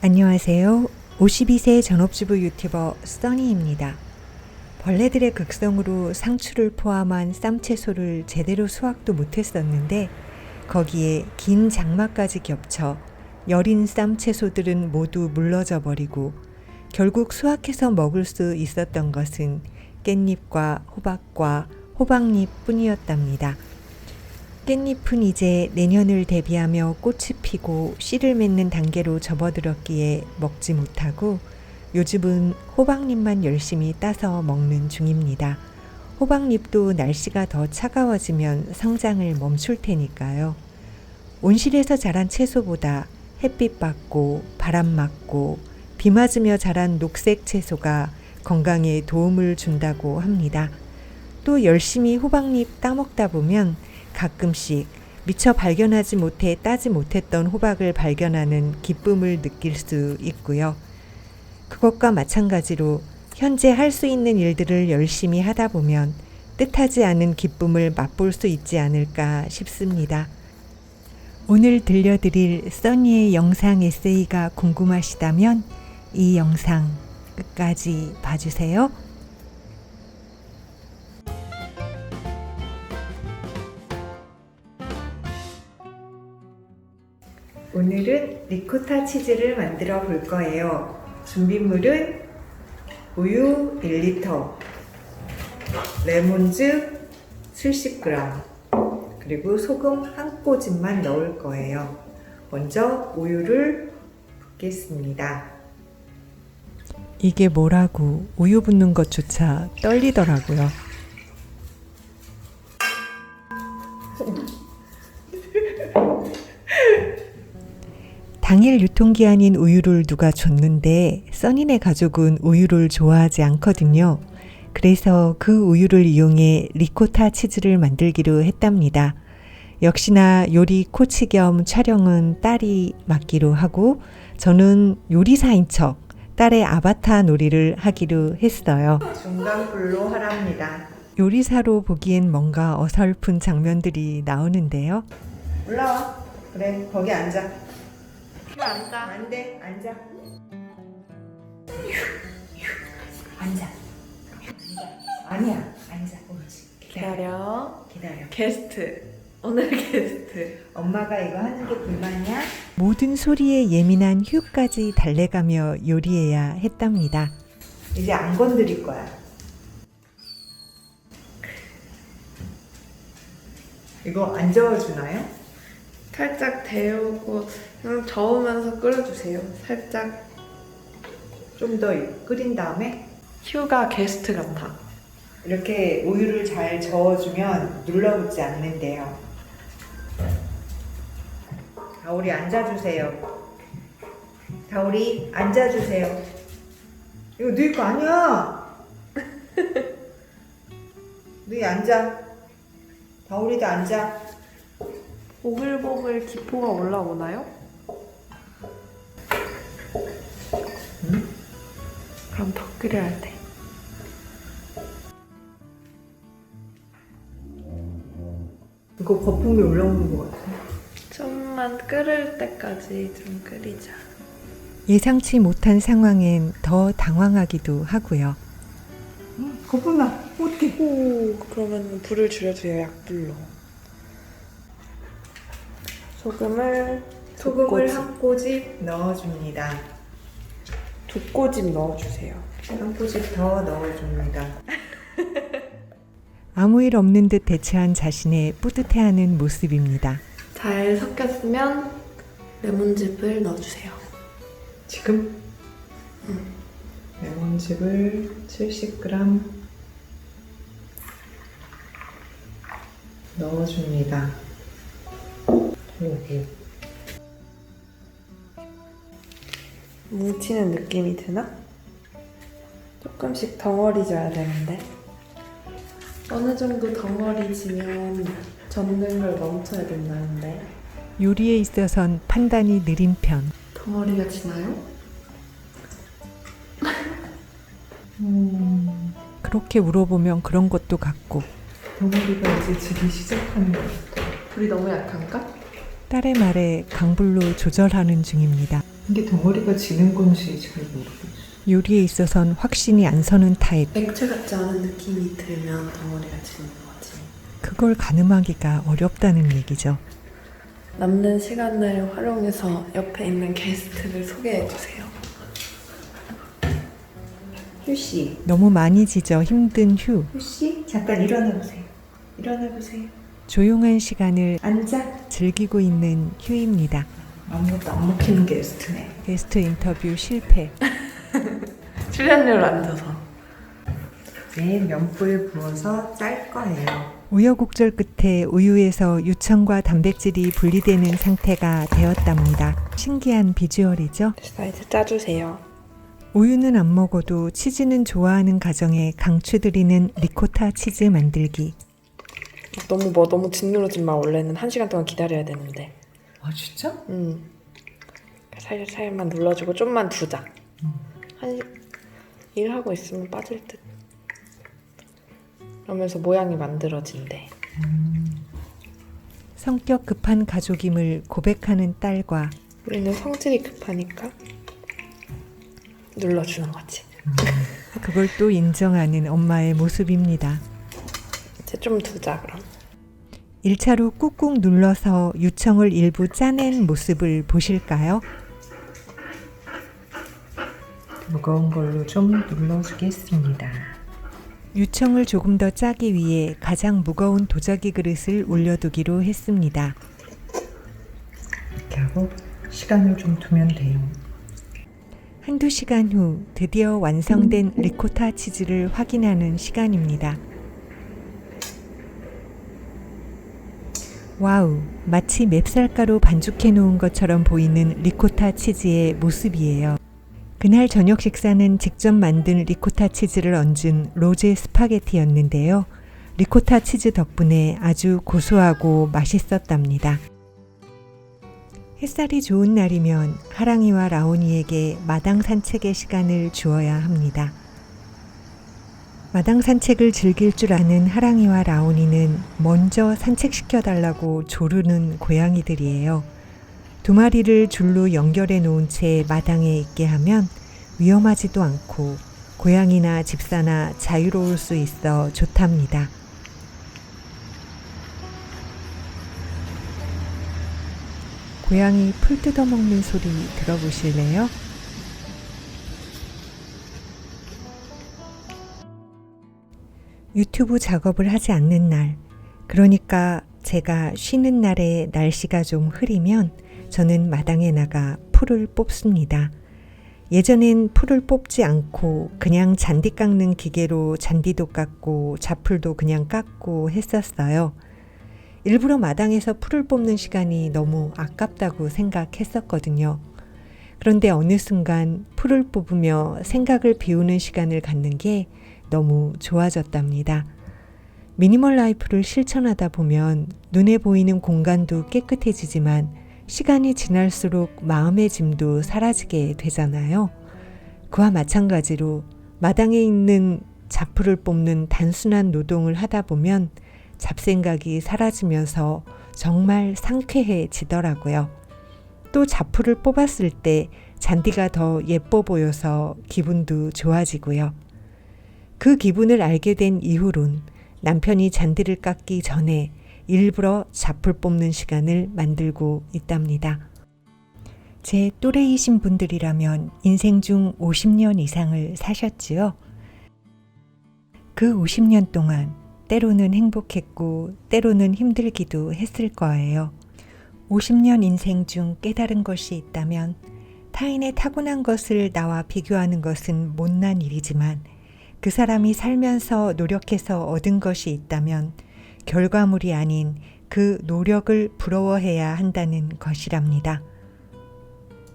안녕하세요. 52세 전업주부 유튜버 써니입니다. 벌레들의 극성으로 상추를 포함한 쌈채소를 제대로 수확도 못했었는데 거기에 긴 장마까지 겹쳐 여린 쌈채소들은 모두 물러져 버리고 결국 수확해서 먹을 수 있었던 것은 깻잎과 호박과 호박잎 뿐이었답니다. 깻잎은 이제 내년을 대비하며 꽃이 피고 씨를 맺는 단계로 접어들었기에 먹지 못하고 요즘은 호박잎만 열심히 따서 먹는 중입니다. 호박잎도 날씨가 더 차가워지면 성장을 멈출 테니까요. 온실에서 자란 채소보다 햇빛 받고 바람 맞고 비 맞으며 자란 녹색 채소가 건강에 도움을 준다고 합니다. 또 열심히 호박잎 따먹다 보면 가끔씩 미처 발견하지 못해 따지 못했던 호박을 발견하는 기쁨을 느낄 수 있고요. 그것과 마찬가지로 현재 할 수 있는 일들을 열심히 하다 보면 뜻하지 않은 기쁨을 맛볼 수 있지 않을까 싶습니다. 오늘 들려드릴 써니의 영상 에세이가 궁금하시다면 이 영상 끝까지 봐주세요. 오늘은 리코타 치즈를 만들어 볼 거예요. 준비물은 우유 1리터, 레몬즙 70g, 그리고 소금 한 꼬집만 넣을 거예요. 먼저 우유를 붓겠습니다. 이게 뭐라고 우유 붓는 것조차 떨리더라고요. 당일 유통기한인 우유를 누가 줬는데 써니네 가족은 우유를 좋아하지 않거든요. 그래서 그 우유를 이용해 리코타 치즈를 만들기로 했답니다. 역시나 요리 코치 겸 촬영은 딸이 맡기로 하고 저는 요리사인 척 딸의 아바타 놀이를 하기로 했어요. 중간불로 하랍니다. 요리사로 보기엔 뭔가 어설픈 장면들이 나오는데요. 올라와. 그래, 거기 앉아. 앉아. 안 돼, 앉아. 앉아. 아니야, 앉아. 옳지. 기다려. 기다려. 게스트. 오늘 게스트. 엄마가 이거 하는 게 불만이야? 모든 소리에 예민한 휴까지 달래가며 요리해야 했답니다. 이제 안 건드릴 거야. 이거 안 저어주나요? 살짝 데우고 그냥 저으면서 끓여주세요. 살짝. 좀 더 끓인 다음에 휴가 게스트 같아. 이렇게 우유를 잘 저어주면 눌러붙지 않는데요. 다오리 앉아주세요. 다오리 앉아주세요. 이거 너희 거 아니야. 너희 앉아. 다오리도 앉아. 보글보글 기포가 올라오나요? 응? 그럼 더 끓여야 돼. 이거 거품이 올라오는 것 같아. 좀만 끓을 때까지 좀 끓이자. 예상치 못한 상황엔 더 당황하기도 하고요. 거품 나. 어떡해. 오, 그러면 불을 줄여줘요. 약불로. 소금을 한 꼬집 넣어줍니다. 2꼬집 넣어주세요. 한 꼬집 더 넣어줍니다. 아무 일 없는 듯 대처한 자신의 뿌듯해하는 모습입니다. 잘 섞였으면 레몬즙을 넣어주세요. 지금? 레몬즙을 70g 넣어줍니다. 여기. 뭉치는 느낌이 드나? 조금씩 덩어리 져야 되는데 어느 정도 덩어리 지면 젓는 걸 멈춰야 된다는데 요리에 있어선 판단이 느린 편. 덩어리가 지나요? 그렇게 물어보면 그런 것도 같고. 덩어리가 이제 지기 시작하는 것 같아. 불이 너무 약한가? 딸의 말에 강불로 조절하는 중입니다. 이게 덩어리가 지는 건지 잘 모르겠어. 요리에 있어선 확신이 안 서는 타입. 액체 같지 않은 느낌이 들면 덩어리가 지는 거지. 그걸 가늠하기가 어렵다는 얘기죠. 남는 시간을 활용해서 옆에 있는 게스트를 소개해주세요. 휴씨, 너무 많이 지져 힘든 휴. 휴씨, 잠깐 일어나 보세요. 일어나 보세요. 조용한 시간을 앉아. 즐기고 있는 휴입니다. 아무것도 안 먹히는 게스트네. 게스트 인터뷰 실패. 출연료를 앉아서. 이제 면보에 부어서 짤 거예요. 우여곡절 끝에 우유에서 유청과 단백질이 분리되는 상태가 되었답니다. 신기한 비주얼이죠? 사이즈 짜주세요. 우유는 안 먹어도 치즈는 좋아하는 가정에 강추드리는 리코타 치즈 만들기. 너무 짓누르지 마. 원래는 1시간 동안 기다려야 되는데. 아 진짜? 살살만 눌러주고 좀만 두자. 일하고 있으면 빠질 듯. 그러면서 모양이 만들어진대. 성격 급한 가족임을 고백하는 딸과 우리는 성질이 급하니까 눌러주는 거지. 그걸 또 인정하는 엄마의 모습입니다. 이제 좀 두자 그럼. 1차로 꾹꾹 눌러서 유청을 일부 짜낸 모습을 보실까요? 무거운 걸로 좀 눌러주겠습니다. 유청을 조금 더 짜기 위해 가장 무거운 도자기 그릇을 올려두기로 했습니다. 이렇게 하고 시간을 좀 두면 돼요. 한두 시간 후 드디어 완성된 리코타 치즈를 확인하는 시간입니다. 와우, 마치 맵쌀가루 반죽해 놓은 것처럼 보이는 리코타 치즈의 모습이에요. 그날 저녁 식사는 직접 만든 리코타 치즈를 얹은 로제 스파게티였는데요. 리코타 치즈 덕분에 아주 고소하고 맛있었답니다. 햇살이 좋은 날이면 하랑이와 라온이에게 마당 산책의 시간을 주어야 합니다. 마당 산책을 즐길 줄 아는 하랑이와 라온이는 먼저 산책시켜달라고 조르는 고양이들이에요. 2마리를 줄로 연결해 놓은 채 마당에 있게 하면 위험하지도 않고 고양이나 집사나 자유로울 수 있어 좋답니다. 고양이 풀 뜯어먹는 소리 들어보실래요? 유튜브 작업을 하지 않는 날, 그러니까 제가 쉬는 날에 날씨가 좀 흐리면 저는 마당에 나가 풀을 뽑습니다. 예전엔 풀을 뽑지 않고 그냥 잔디 깎는 기계로 잔디도 깎고 자풀도 그냥 깎고 했었어요. 일부러 마당에서 풀을 뽑는 시간이 너무 아깝다고 생각했었거든요. 그런데 어느 순간 풀을 뽑으며 생각을 비우는 시간을 갖는 게 너무 좋아졌답니다. 미니멀 라이프를 실천하다 보면 눈에 보이는 공간도 깨끗해지지만 시간이 지날수록 마음의 짐도 사라지게 되잖아요. 그와 마찬가지로 마당에 있는 자풀을 뽑는 단순한 노동을 하다 보면 잡생각이 사라지면서 정말 상쾌해지더라고요. 또 자풀을 뽑았을 때 잔디가 더 예뻐 보여서 기분도 좋아지고요. 그 기분을 알게 된 이후론 남편이 잔디를 깎기 전에 일부러 자풀 뽑는 시간을 만들고 있답니다. 제 또래이신 분들이라면 인생 중 50년 이상을 사셨지요. 그 50년 동안 때로는 행복했고 때로는 힘들기도 했을 거예요. 50년 인생 중 깨달은 것이 있다면 타인의 타고난 것을 나와 비교하는 것은 못난 일이지만 그 사람이 살면서 노력해서 얻은 것이 있다면 결과물이 아닌 그 노력을 부러워해야 한다는 것이랍니다.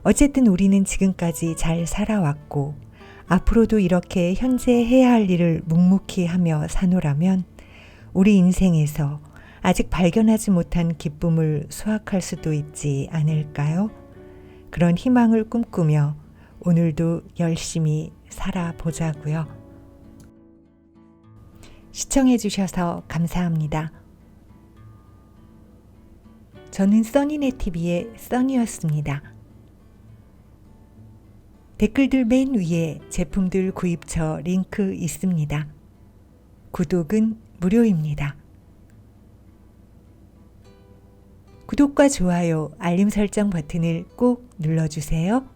어쨌든 우리는 지금까지 잘 살아왔고 앞으로도 이렇게 현재 해야 할 일을 묵묵히 하며 사노라면 우리 인생에서 아직 발견하지 못한 기쁨을 수확할 수도 있지 않을까요? 그런 희망을 꿈꾸며 오늘도 열심히 살아보자고요. 시청해 주셔서 감사합니다. 저는 써니네TV의 써니였습니다. 댓글들 맨 위에 제품들 구입처 링크 있습니다. 구독은 무료입니다. 구독과 좋아요, 알림 설정 버튼을 꼭 눌러주세요.